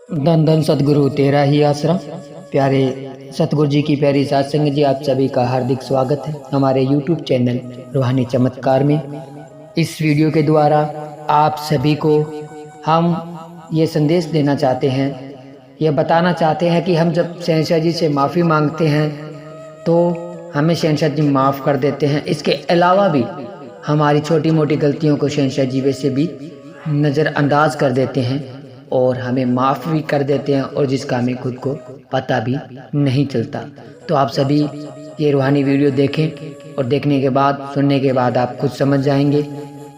धन धन सतगुरु तेरा ही आसरा। प्यारे सतगुरु जी की प्यारी सात संगत जी, आप सभी का हार्दिक स्वागत है हमारे YouTube चैनल रूहानी चमत्कार में। इस वीडियो के द्वारा आप सभी को हम ये संदेश देना चाहते हैं, ये बताना चाहते हैं कि हम जब शहंशाह जी से माफ़ी मांगते हैं तो हमें शहंशाह जी माफ़ कर देते हैं। इसके अलावा भी हमारी छोटी मोटी गलतियों को शहंशाह जी वैसे भी नज़रअंदाज कर देते हैं और हमें माफ़ भी कर देते हैं, और जिसका हमें खुद को पता भी नहीं चलता। तो आप सभी ये रूहानी वीडियो देखें और देखने के बाद, सुनने के बाद आप खुद समझ जाएंगे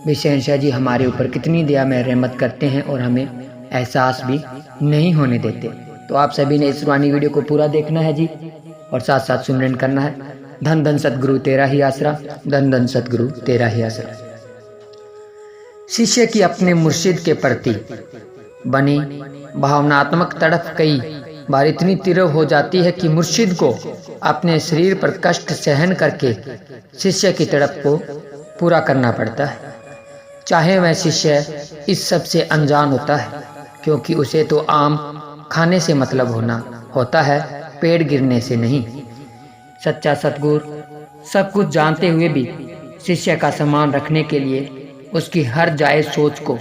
भी शहंशाह जी हमारे ऊपर कितनी दया में रहमत करते हैं और हमें एहसास भी नहीं होने देते। तो आप सभी ने इस रूहानी वीडियो को पूरा देखना है जी, और साथ साथ सुमरन करना है। धन धन सतगुरु तेरा ही आसरा, धन धन सतगुरु तेरा ही आसरा। शिष्य की अपने मुर्शिद के प्रति बनी भावनात्मक तड़प कई बार इतनी तीव्र हो जाती है कि मुर्शिद को अपने शरीर पर कष्ट सहन करके शिष्य की तड़प को पूरा करना पड़ता है, चाहे वह शिष्य इस सब से अनजान होता है, क्योंकि उसे तो आम खाने से मतलब होता है, पेड़ गिरने से नहीं। सच्चा सतगुरु सब कुछ जानते हुए भी शिष्य का सम्मान रखने के लिए उसकी हर जायज़ सोच को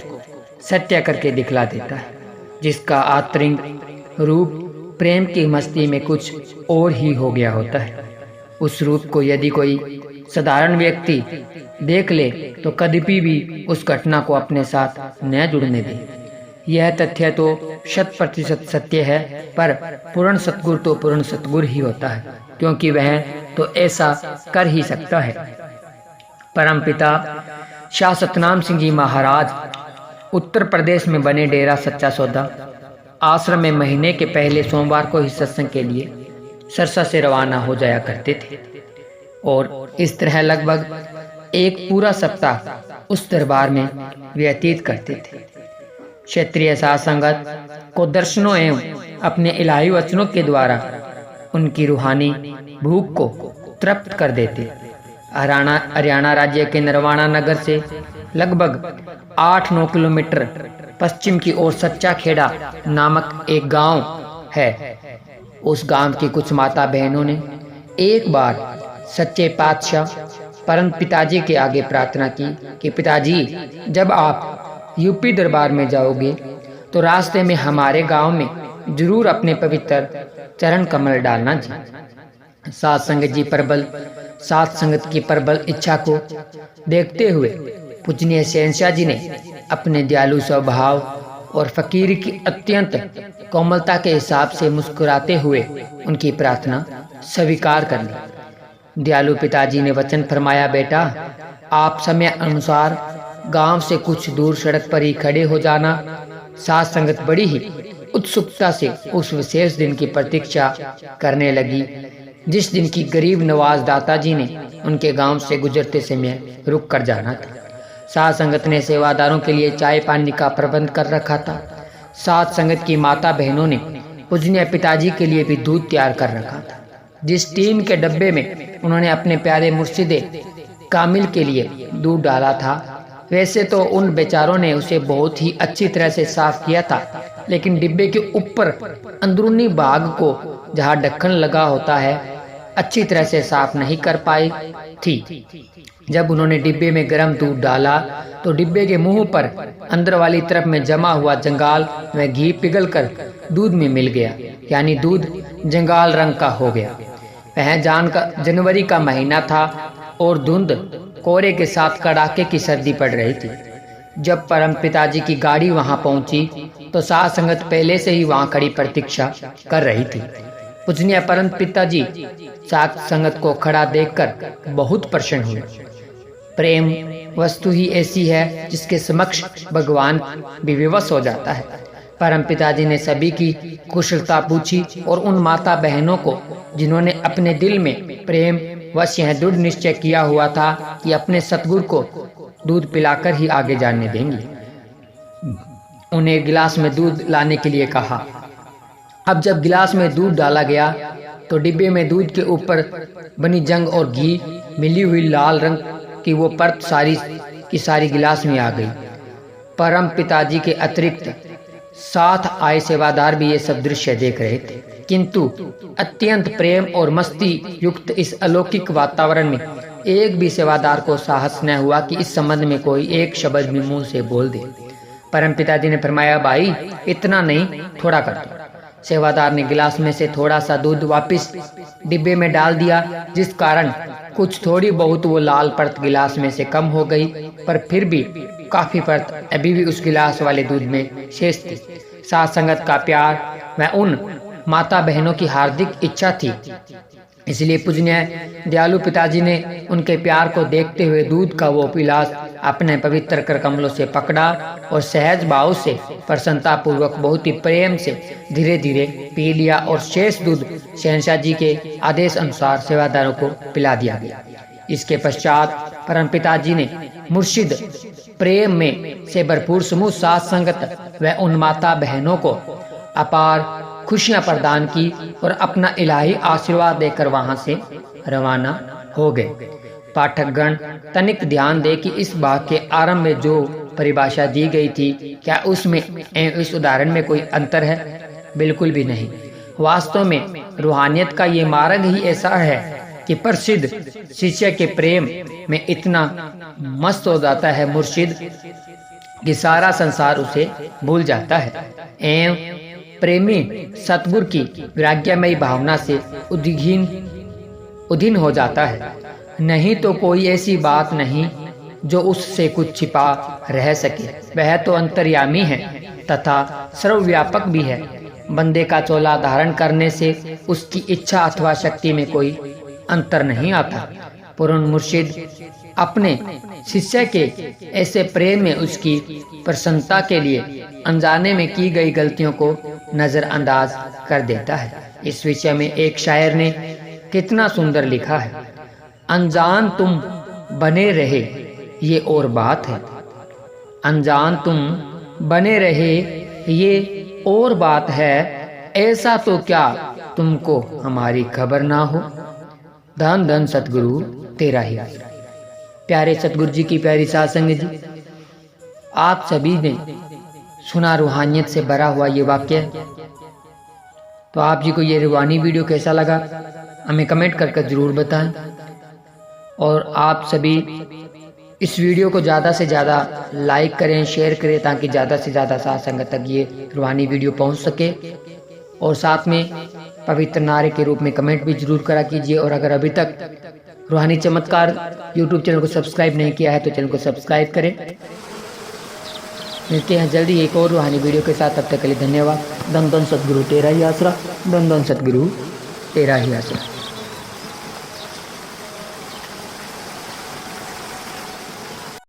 सत्य करके दिखला देता है, जिसका आंतरिक रूप प्रेम की मस्ती में कुछ और ही हो गया होता है। उस रूप को यदि कोई साधारण व्यक्ति देख ले तो कभी भी उस घटना को अपने साथ न जुड़ने दे। यह तथ्य तो 100% सत्य है, पर पूर्ण सतगुरु तो पूर्ण सतगुरु ही होता है, क्योंकि वह तो ऐसा कर ही सकता है। परमपिता शाह सतनाम सिंह जी महाराज उत्तर प्रदेश में बने डेरा सच्चा सौदा आश्रम में महीने के पहले सोमवार को ही सत्संग के लिए सरसा से रवाना हो जाया करते थे, और इस तरह लगभग एक पूरा सप्ताह उस दरबार में व्यतीत करते थे। क्षेत्रीय साध संगत को दर्शनों एवं अपने इलाही वचनों के द्वारा उनकी रूहानी भूख को तृप्त कर देते। हरियाणा राज्य के नरवाना नगर से लगभग 8-9 किलोमीटर पश्चिम की ओर सच्चा खेड़ा नामक एक गांव है। उस गांव की कुछ माता बहनों ने एक बार सच्चे पातशाह परम पिताजी के आगे प्रार्थना की कि पिताजी, जब आप यूपी दरबार में जाओगे तो रास्ते में हमारे गांव में जरूर अपने पवित्र चरण कमल डालना जी। साध संगत की प्रबल इच्छा को देखते हुए पूजनीय शहंशाह जी ने अपने दयालु स्वभाव और फकीर की अत्यंत कोमलता के हिसाब से मुस्कुराते हुए उनकी प्रार्थना स्वीकार कर ली। दयालु पिताजी ने वचन फरमाया, बेटा, आप समय अनुसार गांव से कुछ दूर सड़क पर ही खड़े हो जाना। साध संगत बड़ी ही उत्सुकता से उस विशेष दिन की प्रतीक्षा करने लगी, जिस दिन की गरीब नवाज दाता जी ने उनके गांव से गुजरते समय रुक कर जाना था। साध संगत ने सेवादारों के लिए चाय पानी का प्रबंध कर रखा था। साध संगत की माता बहनों ने पूजनीय पिताजी के लिए भी दूध तैयार कर रखा था। जिस टीन के डब्बे में उन्होंने अपने प्यारे मुर्शिदे कामिल के लिए दूध डाला था, वैसे तो उन बेचारों ने उसे बहुत ही अच्छी तरह से साफ किया था, लेकिन डिब्बे के ऊपर अंदरूनी भाग को जहाँ ढक्कन लगा होता है अच्छी तरह से साफ नहीं कर पाई थी। जब उन्होंने डिब्बे में गर्म दूध डाला तो डिब्बे के मुंह पर अंदर वाली तरफ में जमा हुआ जंगाल व घी पिघलकर दूध में मिल गया, यानी दूध जंगाल रंग का हो गया। वह जनवरी का महीना था और धुंध कोहरे के साथ कड़ाके की सर्दी पड़ रही थी। जब परम पिताजी की गाड़ी वहां पहुंची तो साध संगत पहले से ही वहां खड़ी प्रतीक्षा कर रही थी। पूजनीय परम पिताजी साध संगत को खड़ा देखकर बहुत प्रसन्न हुए। प्रेम वस्तु ही ऐसी है जिसके समक्ष भगवान भी विवश हो जाता है। परम पिताजी ने सभी की कुशलता पूछी और उन माता बहनों को जिन्होंने अपने दिल में प्रेम वश यह दृढ़ निश्चय किया हुआ था कि अपने सतगुरु को दूध पिलाकर ही आगे जाने देंगे, उन्हें गिलास में दूध लाने के लिए कहा। अब जब गिलास में दूध डाला गया तो डिब्बे में दूध के ऊपर बनी जंग और घी मिली हुई लाल रंग की वो परत सारी की सारी गिलास में आ गई। परम पिताजी के अतिरिक्त साथ आए सेवादार भी ये सब दृश्य देख रहे थे, किंतु अत्यंत प्रेम और मस्ती युक्त इस अलौकिक वातावरण में एक भी सेवादार को साहस न हुआ कि इस संबंध में कोई एक शब्द भी मुंह से बोल दे। परमपिता जी ने फरमाया, भाई इतना नहीं, थोड़ा कर दो। सेवादार ने गिलास में से थोड़ा सा दूध वापस डिब्बे में डाल दिया, जिस कारण कुछ थोड़ी बहुत वो लाल परत गिलास में से कम हो गई, पर फिर भी काफी परत अभी भी उस गिलास वाले दूध में शेष थी। साथ संगत का प्यार व उन माता बहनों की हार्दिक इच्छा थी, इसलिए पूजनीय दयालु पिताजी ने उनके प्यार को देखते हुए दूध का वो गिलास अपने पवित्र कर कमलों से पकड़ा और सहज भाव से प्रसन्नता पूर्वक बहुत ही प्रेम से धीरे धीरे पी लिया और शेष दूध शहंशाह जी के आदेश अनुसार सेवादारों को पिला दिया गया। इसके पश्चात परम पिताजी ने मुर्शिद प्रेम में से भरपूर समूह साथ संगत व उन माता बहनों को अपार खुशियां प्रदान की और अपना इलाही आशीर्वाद देकर वहां से रवाना हो गए। पाठकगण तनिक ध्यान दे कि इस भाग के आरंभ में जो परिभाषा दी गई थी, क्या उसमें इस उदाहरण में कोई अंतर है? बिल्कुल भी नहीं। वास्तव में रूहानियत का ये मार्ग ही ऐसा है कि प्रसिद्ध शिष्य के प्रेम में इतना मस्त हो जाता है मुर्शिद कि सारा संसार उसे भूल जाता है एवं प्रेमी सतगुरु की वैराग्यमयी भावना से उधीन हो जाता है। नहीं तो कोई ऐसी बात नहीं जो उससे कुछ छिपा रह सके। वह तो अंतर्यामी है तथा सर्वव्यापक भी है। बंदे का चोला धारण करने से उसकी इच्छा अथवा शक्ति में कोई अंतर नहीं आता। पूर्ण मुर्शिद अपने शिष्य के ऐसे प्रेम में उसकी प्रसन्नता के लिए अनजाने में की गई गलतियों को नजरअंदाज कर देता है। इस विषय में एक शायर ने कितना सुंदर लिखा है, अनजान तुम बने रहे ये और बात है, अनजान तुम बने रहे ये और बात है, ऐसा तो क्या तुमको हमारी खबर ना हो। धन धन सतगुरु तेरा ही। प्यारे सतगुरु जी की प्यारी साध संगत जी, आप सभी ने सुना रूहानियत से भरा हुआ ये वाक्य। तो आप जी को ये रूहानी वीडियो कैसा लगा हमें कमेंट करके जरूर बताएं, और आप सभी इस वीडियो को ज़्यादा से ज़्यादा लाइक करें, शेयर करें, ताकि ज़्यादा से ज़्यादा साध संगत तक ये रूहानी वीडियो पहुंच सके। और साथ में पवित्र नारे के रूप में कमेंट भी जरूर करा कीजिए। और अगर अभी तक रूहानी चमत्कार यूट्यूब चैनल को सब्सक्राइब नहीं किया है तो चैनल को सब्सक्राइब करें। मिलते हैं जल्दी एक और रूहानी वीडियो के साथ, तब तक के लिए धन्यवाद। धन धन सतगुरु तेरा ही आसरा, धन धन सतगुरु तेरा ही आसरा।